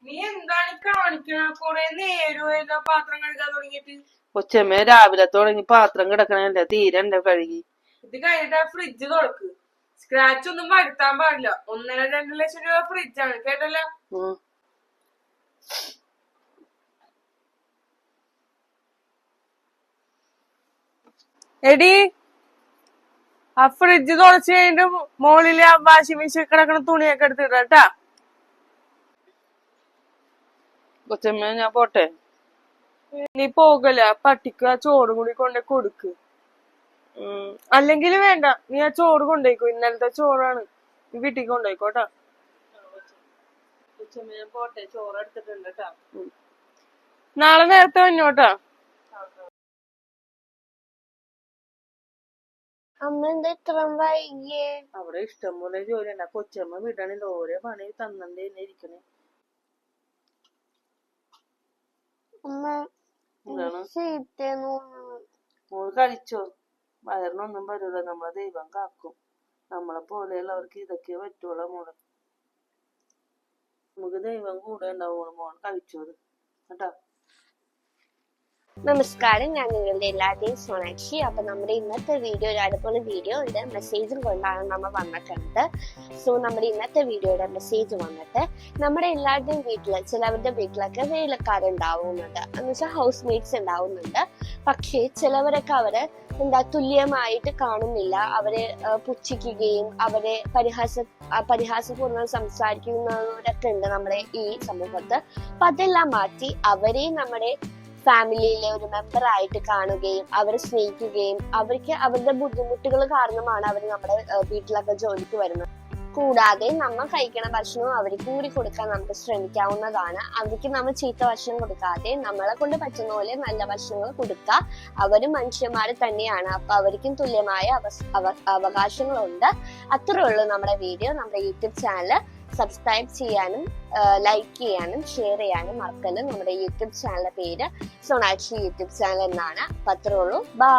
നീ എന്താണ് കാണിക്കണ? കൊറേ നേരമായല്ലോ പാത്രം കഴുകാൻ തുടങ്ങിയിട്ട്. കൊച്ചമ്മ രാവിലെ തുടങ്ങി പാത്രം കിടക്കണല്ലേ, തീരെ കഴുകി. ഇത് കഴിഞ്ഞിട്ട് ഫ്രിഡ്ജ് തുറക്ക്. സ്ക്രാച്ച് ഒന്നും വരുത്താൻ പാടില്ല. 1.5-2 ലക്ഷം രൂപ ഫ്രിഡ്ജാണ്, കേട്ടല്ലോ. എടി, ആ ഫ്രിഡ്ജ് തുറച്ച് കഴിഞ്ഞിട്ട് മോളില് ആ വാഷിംഗ് മെഷീൻ കിടക്കണ തുണിയൊക്കെ എടുത്തിട്ടാ. കൊച്ചമ്മ ഞാൻ പോട്ടെ. നീ പോകല, പട്ടിക്ക് ആ ചോറ് കൂടി കൊണ്ടേ കൊടുക്ക്. അല്ലെങ്കിൽ വേണ്ട, നീ ആ ചോറ് കൊണ്ടോയിക്കോ. ഇന്നലത്തെ ചോറാണ്, നീ വീട്ടിൽ കൊണ്ടോയിക്കോട്ടാ. കൊച്ചമ്മ ഞാൻ പോട്ടെ, ചോറ് എടുത്തിട്ടുണ്ട്. നാളെ നേരത്തെ വന്നോട്ടാ. അമ്മ എന്താ ഇത്ര വൈകിയേ? അവിടെ ഇഷ്ടം പോലെ ജോലി ഉണ്ട്. കൊച്ചമ്മ വിടണില്ല, ഓരോ പണി തന്നേ ഇരിക്കണേ. അമ്മ മോള് കഴിച്ചോ? വയറിനൊന്നും വരൂല, നമ്മളെ ദൈവം കാക്കും. നമ്മളെ പോലെയുള്ളവർക്ക് ഇതൊക്കെ പറ്റുള്ളൂ മോളെ. നമുക്ക് ദൈവം കൂടെ ഉണ്ടാവും. മോള് കഴിച്ചോത് കേട്ടോ. നമസ്കാരം, ഞാൻ നിങ്ങളുടെ എല്ലാവരുടെയും സോണാക്ഷി. അപ്പൊ നമ്മുടെ ഇന്നത്തെ വീഡിയോ ഒരു അടിപൊളി വീഡിയോ ഉണ്ട്. മെസ്സേജും കൊണ്ടാണ് നമ്മൾ വന്നിട്ടുണ്ട്. സോ നമ്മുടെ ഇന്നത്തെ വീഡിയോയുടെ മെസ്സേജ് വന്നിട്ട്, നമ്മുടെ എല്ലാവരുടെയും വീട്ടില്, ചിലവരുടെ വീട്ടിലൊക്കെ വേലക്കാരുണ്ടാവുന്നുണ്ട്, എന്ന് വെച്ചാൽ ഹൗസ് മേറ്റ്സ് ഉണ്ടാവുന്നുണ്ട്. പക്ഷേ ചിലവരൊക്കെ അവരെ തുല്യമായിട്ട് കാണുന്നില്ല. അവരെ പുച്ഛിക്കുകയും അവരെ പരിഹാസപൂർവ്വം സംസാരിക്കുന്നവരൊക്കെ ഉണ്ട് നമ്മുടെ ഈ സമൂഹത്ത്. അപ്പൊ അതെല്ലാം മാറ്റി അവരെ നമ്മുടെ ഫാമിലിയിലെ ഒരു മെമ്പർ ആയിട്ട് കാണുകയും അവരെ സ്നേഹിക്കുകയും അവർക്ക് അവരുടെ ബുദ്ധിമുട്ടുകൾ കാരണമാണ് അവർ നമ്മുടെ വീട്ടിലൊക്കെ ജോലിക്ക് വരുന്നത്. കൂടാതെ നമ്മൾ കഴിക്കണ ഭക്ഷണവും അവർക്ക് കൂടി കൊടുക്കാൻ നമുക്ക് ശ്രമിക്കാവുന്നതാണ്. അവർക്ക് നമ്മൾ ചീത്ത ഭക്ഷണം കൊടുക്കാതെ നമ്മളെ കൊണ്ട് പറ്റുന്ന പോലെ നല്ല ഭക്ഷണങ്ങൾ കൊടുക്കുക. അവരും മനുഷ്യന്മാർ തന്നെയാണ്. അപ്പൊ അവർക്കും തുല്യമായ അവകാശങ്ങളുണ്ട്. അത്രേ ഉള്ളൂ നമ്മുടെ വീഡിയോ. നമ്മുടെ യൂട്യൂബ് ചാനൽ സബ്സ്ക്രൈബ് ചെയ്യാനും ലൈക്ക് ചെയ്യാനും ഷെയർ ചെയ്യാനും മറക്കല്ല്. നമ്മുടെ യൂട്യൂബ് ചാനലിന്റെ പേര് സോണാക്ഷി യൂട്യൂബ് ചാനൽ എന്നാണ്. അപ്പൊ അത്രേ ഉള്ളൂ. ബൈ.